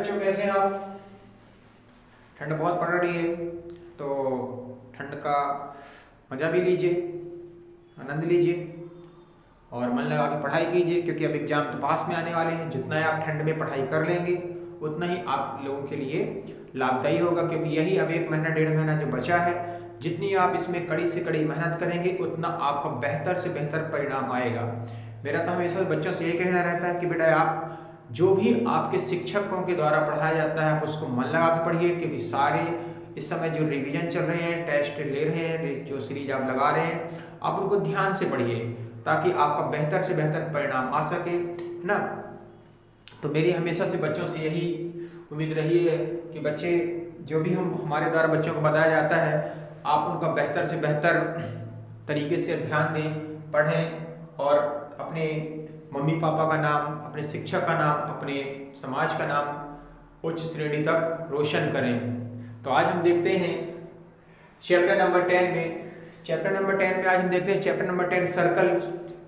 बच्चों, कैसे हैं आप? ठंड बहुत पड़ रही है तो ठंड का मज़ा भी लीजिए, आनंद लीजिए और मन लगा के पढ़ाई कीजिए, क्योंकि अब एग्जाम तो पास में आने वाले हैं। जितना ही आप ठंड में पढ़ाई कर लेंगे उतना ही आप लोगों के लिए लाभदायी होगा, क्योंकि यही अब 1 महीना 1.5 महीना जो बचा है, जितनी आप इसमें कड़ी से कड़ी मेहनत करेंगे उतना आपका बेहतर से बेहतर परिणाम आएगा। मेरा तो हमेशा बच्चों से ये कहना रहता है कि बेटा आप जो भी आपके शिक्षकों के द्वारा पढ़ाया जाता है आप उसको मन लगा के पढ़िए, क्योंकि सारे इस समय जो रिवीजन चल रहे हैं, टेस्ट ले रहे हैं, जो सीरीज आप लगा रहे हैं, आप उनको ध्यान से पढ़िए ताकि आपका बेहतर से बेहतर परिणाम आ सके, है ना। तो मेरी हमेशा से बच्चों से यही उम्मीद रही है कि बच्चे जो भी हमारे द्वारा बच्चों को बताया जाता है आप उनका बेहतर से बेहतर तरीके से ध्यान दें, पढ़ें और अपने मम्मी पापा का नाम, अपने शिक्षक का नाम, अपने समाज का नाम उच्च श्रेणी तक रोशन करें। तो आज हम देखते हैं चैप्टर नंबर 10 में आज हम देखते हैं चैप्टर नंबर 10 सर्कल।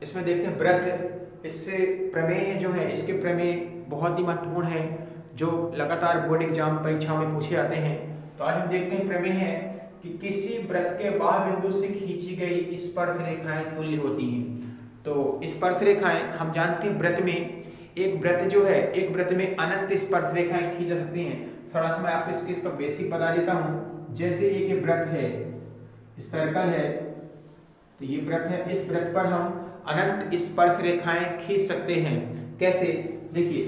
इसमें देखते हैं व्रत। इससे प्रमेय जो है, इसके प्रमेय बहुत ही महत्वपूर्ण है जो लगातार बोर्ड एग्जाम परीक्षाओं में पूछे जाते हैं। तो आज हम देखते हैं प्रमेय है कि किसी वृत्त के बाह्य बिंदु से खींची गई स्पर्श रेखाएं तुल्य होती हैं। तो स्पर्श रेखाएं हम जानते हैं वृत्त में एक वृत्त जो है, एक वृत्त में अनंत स्पर्श रेखाएं खींची जा सकती हैं। थोड़ा सा मैं आपको इसका बेसिक बता देता हूँ। जैसे एक वृत्त है, सर्कल है, तो ये वृत्त है, इस वृत्त पर हम अनंत स्पर्श रेखाएं खींच सकते हैं। कैसे? देखिए,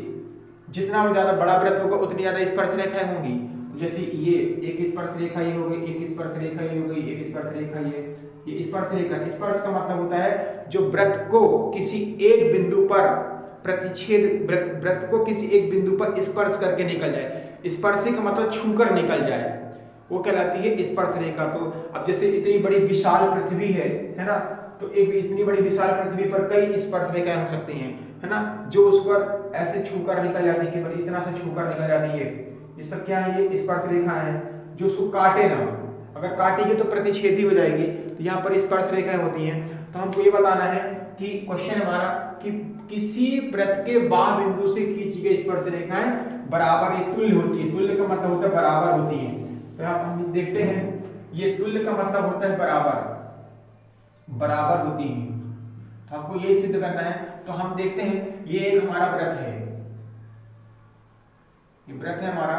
जितना ज्यादा बड़ा वृत्त होगा उतनी ज्यादा स्पर्श रेखाएं होंगी। जैसे ये एक स्पर्श रेखा ये हो गई, एक स्पर्श रेखा ये हो गई, एक स्पर्श रेखा ये स्पर्श रेखा। स्पर्श का मतलब होता है जो वृत्त को किसी एक बिंदु पर प्रतिच्छेद, वृत्त को किसी एक बिंदु पर स्पर्श करके निकल जाए। स्पर्श का मतलब छूकर निकल जाए, वो कहलाती है स्पर्श रेखा। तो अब जैसे इतनी बड़ी विशाल पृथ्वी है ना, तो एक इतनी बड़ी विशाल पृथ्वी पर कई स्पर्श रेखाएं हो सकती हैं, है ना, जो उस पर ऐसे छूकर निकल जाती है, केवल इतना से छूकर निकल जाती है। ये सब क्या है? ये स्पर्श रेखा है जो उसको काटे ना, अगर काटेगी तो प्रतिच्छेदी हो जाएगी। तो यहाँ पर स्पर्श रेखाएं होती हैं। तो हमको ये बताना है कि क्वेश्चन हमारा कि किसी वृत्त के बाह्य बिंदु से खींची गई स्पर्श रेखाएं बराबर या तुल्य होती है। तुल्य का मतलब होता है बराबर होती है। तो यहाँ हम देखते हैं ये तुल्य का मतलब होता है बराबर होती है। तो हमको ये सिद्ध करना है। तो हम देखते हैं ये एक हमारा वृत्त है, ये वृत्त है हमारा।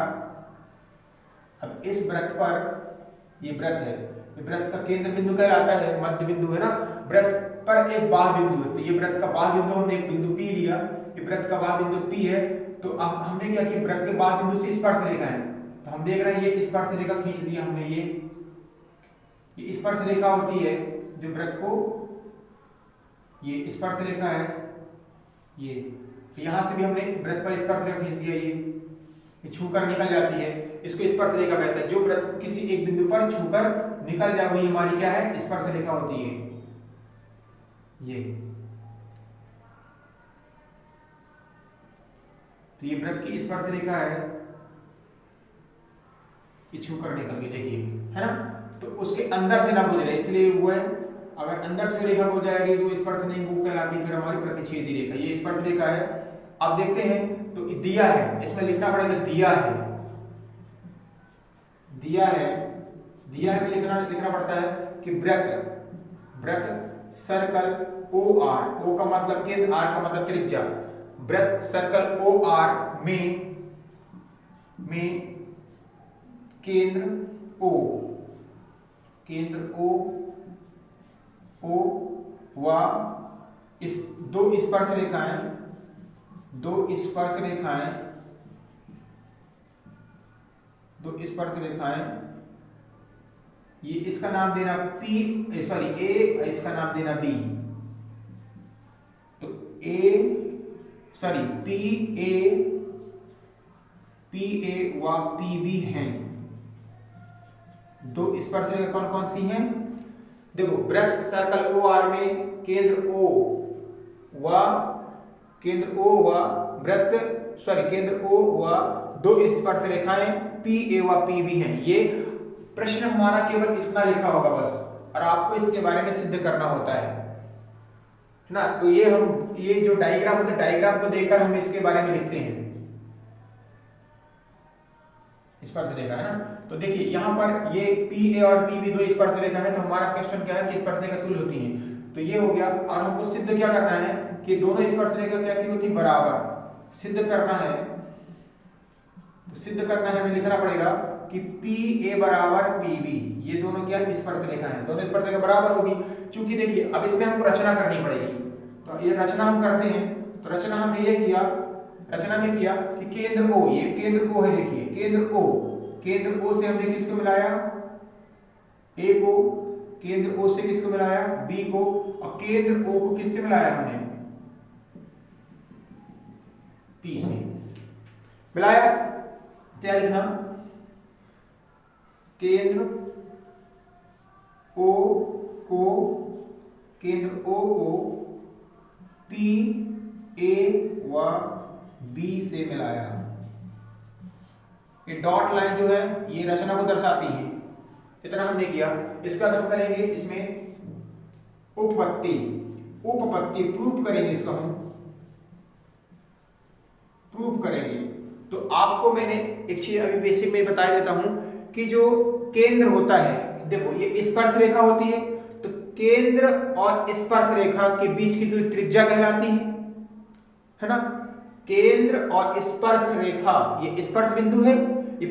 अब इस वृत्त पर ये वृत्त है, ये वृत्त का केंद्र बिंदु क्या आता है? मध्य बिंदु है ना। वृत्त पर एक बाह्य बिंदु है, तो ये वृत्त का बाह्य बिंदु हमने एक बिंदु P लिया, ये वृत्त का बाह्य बिंदु P है। तो अब हमने क्या किया? वृत्त के बाह्य बिंदु से स्पर्श रेखा है, तो हम देख रहे हैं ये स्पर्श रेखा खींच दी हमने। ये स्पर्श रेखा होती है जो वृत्त को, ये स्पर्श रेखा है ये, तो यहां से भी हमने वृत्त पर स्पर्श रेखा खींच दिया, ये छूकर निकल जाती है, इसको स्पर्श रेखा कहते हैं। जो वृत्त किसी एक बिंदु पर छूकर निकल जाए वही हमारी क्या है? स्पर्श रेखा होती है। ये तो ये वृत्त की स्पर्श रेखा है, ये छूकर निकल गई, देखिए, है ना। तो उसके अंदर से ना गुजरे, इसलिए वो है। अगर अंदर से रेखा हो जाएगी तो स्पर्श नहीं, वो कहलाती फिर हमारी प्रतिच्छेदी रेखा। ये स्पर्श रेखा है। अब देखते हैं, तो दिया है, इसमें लिखना पड़ेगा दिया है, दिया है, दिया है में लिखना पड़ता है कि वृत्त सर्कल OR, O का मतलब केंद्र, R का मतलब त्रिज्या। वृत्त सर्कल OR में केंद्र O व इस दो स्पर्श रेखाएं, ये इसका नाम देना A, इसका नाम देना B। तो PA व PB हैं दो स्पर्श रेखा। कौन कौन सी हैं? देखो, वृत्त सर्कल OR में केंद्र O व दो स्पर्श रेखाएं PA व PB हैं। ये प्रश्न हमारा केवल इतना लिखा होगा बस, और आपको इसके बारे में सिद्ध करना होता है ना। तो ये जो डायग्राम होता है, डायग्राम को देखकर हम इसके बारे में लिखते हैं। स्पर्श रेखा है ना। तो देखिए यहाँ पर ये PA और PB दो स्पर्श रेखा है, तो हमारा क्वेश्चन क्या है कि स्पर्श रेखा तुल्य होती है। तो ये हो गया, और हमको सिद्ध क्या करना है कि दोनों स्पर्श रेखा कैसी होती है, बराबर सिद्ध करना है। तो सिद्ध करना है, हमें लिखना पड़ेगा कि PA बराबर PB, ये दोनों क्या स्पर्श रेखा है, दोनों स्पर्श रेखा बराबर होगी। क्योंकि देखिए अब इसमें हमको रचना करनी पड़ेगी, तो ये रचना हम करते हैं। तो रचना हमने ये किया, रचना में किया कि केंद्र O, ये केंद्र O है, देखिए केंद्र O, केंद्र O से हमने किसको मिलाया, A को, केंद्र O से किसको मिलाया, B को, और केंद्र O को किससे मिलाया हमने, P से मिलाया। क्या लिखना, केंद्र O को, केंद्र O को P, A व B से मिलाया। ये डॉट लाइन जो है ये रचना को दर्शाती है। इतना हमने किया। इसका हम करेंगे इसमें उपपत्ति, उपपत्ति प्रूफ करेंगे, इसको हम प्रूफ करेंगे। तो आपको मैंने एक चीज अभी बेसिक में बता देता हूं कि जो केंद्र होता है, देखो ये स्पर्श रेखा होती है, तो केंद्र और स्पर्श रेखा के बीच की दूरी त्रिज्या कहलाती है ना। केंद्र और स्पर्श रेखा, ये स्पर्श बिंदु है, ये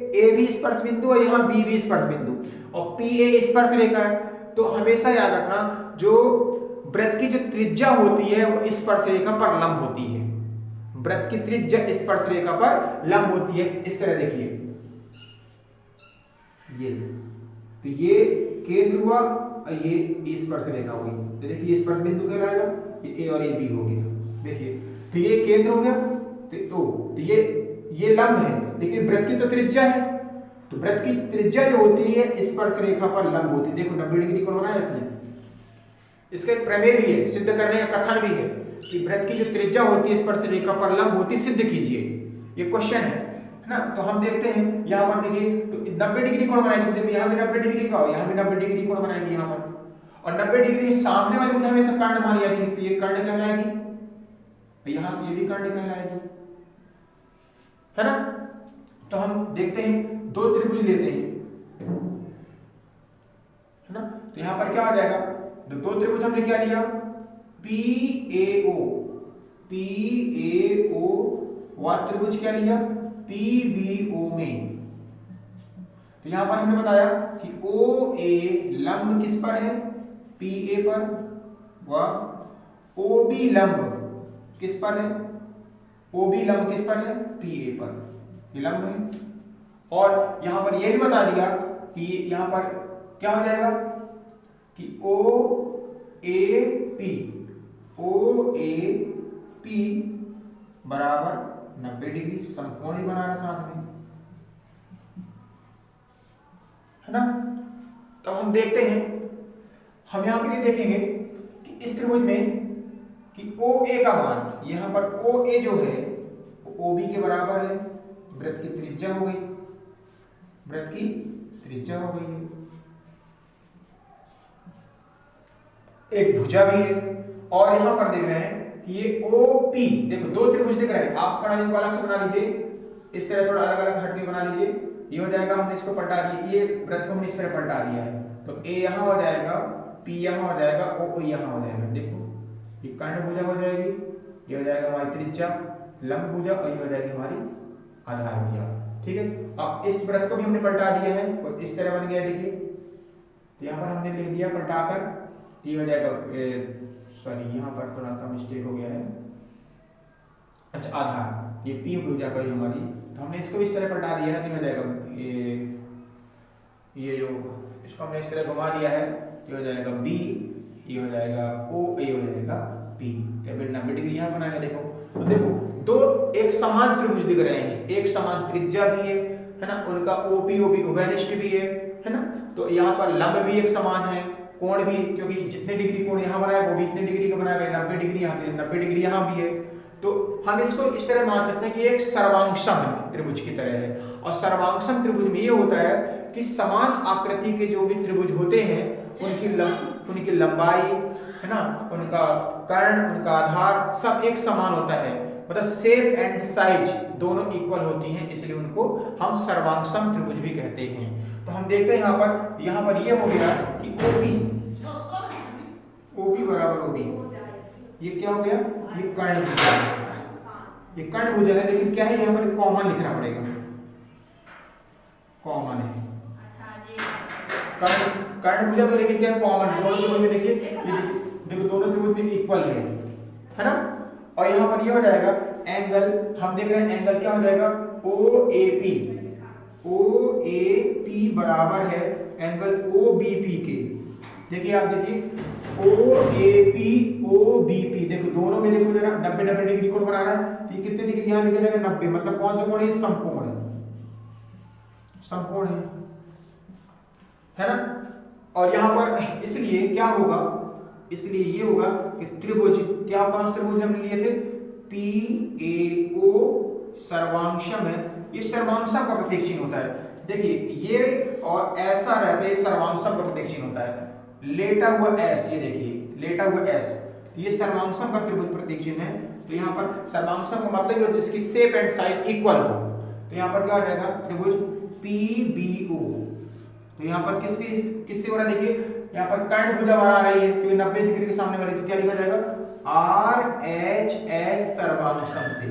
ए भी स्पर्श बिंदु है, यहाँ बी भी स्पर्श बिंदु, और PA स्पर्श रेखा है। तो हमेशा याद रखना, जो वृत्त की जो त्रिज्या होती है वो स्पर्श रेखा पर लंब होती है। वृत्त की त्रिज्या स्पर्श रेखा पर लंब होती है। इस तरह देखिए, ये तो ये केंद्र हुआ और ये स्पर्श रेखा हुई। तो देखिए स्पर्श बिंदु कहलाएगा, ये A और ये B हो गया। देखिए तो ये केंद्र हो गया, तो ये लंब है, लेकिन वृत्त की तो त्रिज्या है, तो वृत्त की त्रिज्या जो होती है स्पर्श रेखा पर लंब होती है। देखो 90 डिग्री कोण बनाया इसने। इसका एक प्रमेय भी है, सिद्ध करने का कथन भी है कि वृत्त की जो त्रिज्या होती है स्पर्श रेखा पर लंब होती है, सिद्ध कीजिए। ये क्वेश्चन है ना। तो हम देखते हैं यहाँ पर, देखिए तो 90 डिग्री कोण बनाएंगे। देखो यहाँ भी 90 डिग्री का, यहाँ भी 90 डिग्री कोण बनाएंगे यहाँ पर, और 90 डिग्री सामने वाली भुजा हमेशा कर्ण मानी जाती है, तो ये कर्ण कहलाएगी, यहां से ये भी कर्ण कहलाएगी, है ना। तो हम देखते हैं दो त्रिभुज लेते हैं, है ना। तो यहां पर क्या हो जाएगा, दो त्रिभुज हमने क्या लिया, PAO, व त्रिभुज क्या लिया, PBO में। तो यहां पर हमने बताया कि OA लंब किस पर है, PA पर, व OB लंब किस पर है, OB लंब किस पर है, PA पर, ये लंब है। और यहां पर यह भी बता दिया कि यहां पर क्या हो जाएगा कि OAP बराबर 90 डिग्री, समकोण ही बनाना साथ में, है ना। तो हम देखते हैं, हम यहां पर ये देखेंगे कि इस त्रिभुज में कि OA का मान, यहां पर OA जो है वो OB के बराबर है। वृत्त की त्रिज्या हो गई, वृत्त की त्रिज्या हो गई है, एक भुजा भी है। और यहां पर देख रहे हैं कि ये OP, देखो दो त्रिभुज दिख रहे हैं, आप थोड़ा इनको अलग से बना लीजिए, इस तरह थोड़ा अलग अलग हटके बना लीजिए, ये हो जाएगा। हमने इसको पलटा दिया, ये वृत्त को हमने इस तरह पलटा दिया है, तो A यहां हो जाएगा, P यहां हो जाएगा, O यहां हो जाएगा। देखो ये कर्ण भुजा हो जाएगी, ये हो जाएगा हमारी त्रिज्या लंब भुजा, और ये हो जाएगी हमारी आधार भुजा, ठीक है। अब इस वृत्त को भी हमने पलटा दिया है, और इस तरह बन गया, देखिए तो यहाँ पर हमने लिख दिया पलटाकर, ये हो जाएगा, सॉरी यहाँ पर थोड़ा सा मिस्टेक हो गया है, अच्छा आधार, ये P भुजा का हमारी, तो हमने इसको इस तरह पलटा दिया है, तो हो जाएगा ये जो इसको हमने इस तरह घुमा दिया है, ये हो जाएगा B, ये हो जाएगा O, ये हो जाएगा P। टेबल 90 डिग्री यहाँ बनाएगा। देखो तो देखो दो एक समान त्रिभुज दिख रहे हैं, एक समान त्रिज्या भी है ना, उनका OP उभयनिष्ठ भी है ना। तो यहाँ पर लंब भी एक समान है, कोण भी, क्योंकि जितने डिग्री कोण यहाँ बनाया वो भी इतने डिग्री का बनाया, 90 डिग्री यहाँ पे, 90 डिग्री यहाँ भी है। तो हम इसको इस तरह मान सकते हैं कि एक सर्वांगसम त्रिभुज की तरह है। और सर्वांगसम त्रिभुज में ये होता है कि समान आकृति के जो भी त्रिभुज होते हैं उनकी लंबाई, है ना, उनका कर्ण, उनका आधार सब एक समान होता है। मतलब शेप एंड साइज दोनों इक्वल होती हैं, इसलिए उनको हम सर्वांगसम त्रिभुज भी कहते हैं। तो हम देखते हैं यहाँ पर ये हो गया कि OP बराबर OB, ये क्या हो गया, ये कर्ण भुजा है, ये कर्ण भुजा है, लेकिन क्या है यहाँ पर कॉमन लिखना पड़ेगा, कॉमन है कर्ण भुजा तो, लेकिन क्या है कॉमन, दोनों त्रिभुज में देखिए, देखो दोनों त्रिभुज में इक्वल है ना। और यहाँ पर ये हो जाएगा एंगल, हम देख रहे हैं एंगल क्या हो जाएगा OAP बराबर है एंगल OBP के। देखिए आप देखिए OAP देखो दोनों में देखो जरा 90 डिग्री कोण बना रहा है, तो ये कितने डिग्री यहाँ लिखा जाएगा 90, मतलब कौन सा कोण है, समकोण है ना। और यहाँ पर इसलिए क्या होगा, इसलिए ये होगा कि त्रिभुज क्या, कौन सा त्रिभुज हमने लिए थे, PAO सर्वांगसम है, ये सर्वांगसम का प्रतीक चिन्ह होता है। देखिए ये और ऐसा रहता है, ये सर्वांगसम का प्रतीक चिन्ह होता है, लेटा हुआ S, ये देखिए लेटा हुआ S, ये सर्वांगसम का त्रिभुज प्रतीक चिन्ह है। तो यहाँ पर सर्वांगसम का मतलब ये होता है जिसकी शेप एंड साइज इक्वल हो। तो यहाँ पर क्या हो जाएगा त्रिभुज PBO, तो यहाँ पर किससे हो रहा है, देखिए यहाँ पर कर्ण भुजा बाहर आ रही है क्योंकि 90 डिग्री के सामने वाली, तो क्या लिखा जाएगा RHS सर्वांगसम से,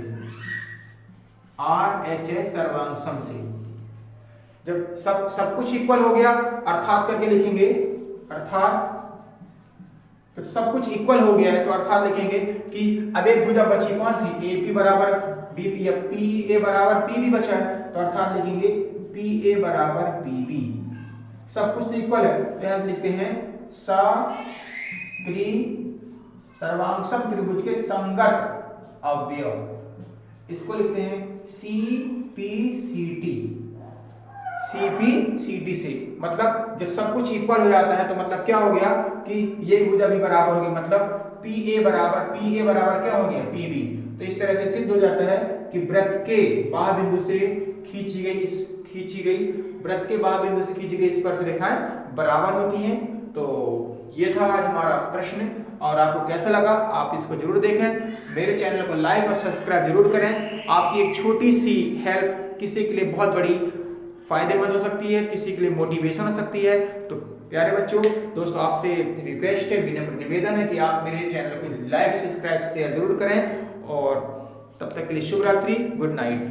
RHS सर्वांगसम से। जब सब कुछ इक्वल हो गया अर्थात करके लिखेंगे, अर्थात जब सब कुछ इक्वल हो गया है तो अर्थात लिखेंगे कि अब एक भुजा बची कौन सी, AP बराबर BP, अब PA बराबर PB बचा है, तो अर्थात लिखेंगे PA बराबर PB, सब कुछ तो इक्वल है, तो यहाँ लिखते हैं सर्वांगसम त्रिभुज के संगत अवयव, इसको लिखते हैं CPCT से। मतलब जब सब कुछ इक्वल हो जाता है तो मतलब क्या हो गया कि ये भुजा भी बराबर होगी, मतलब PA बराबर क्या हो गया PB। तो इस तरह से सिद्ध हो जाता है कि वृत्त के बाह्य बिंदु से खींची गई वृत्त के बाह्य बिंदु से खींची गई स्पर्श रेखाएं बराबर होती हैं। तो ये था आज हमारा प्रश्न, और आपको कैसा लगा आप इसको जरूर देखें, मेरे चैनल को लाइक और सब्सक्राइब जरूर करें। आपकी एक छोटी सी हेल्प किसी के लिए बहुत बड़ी फायदेमंद हो सकती है, किसी के लिए मोटिवेशन हो सकती है। तो प्यारे बच्चों, दोस्तों आपसे रिक्वेस्ट है, विनम्र निवेदन है कि आप मेरे चैनल को लाइक सब्सक्राइब शेयर जरूर करें, और तब तक के लिए शुभ रात्रि, गुड नाइट।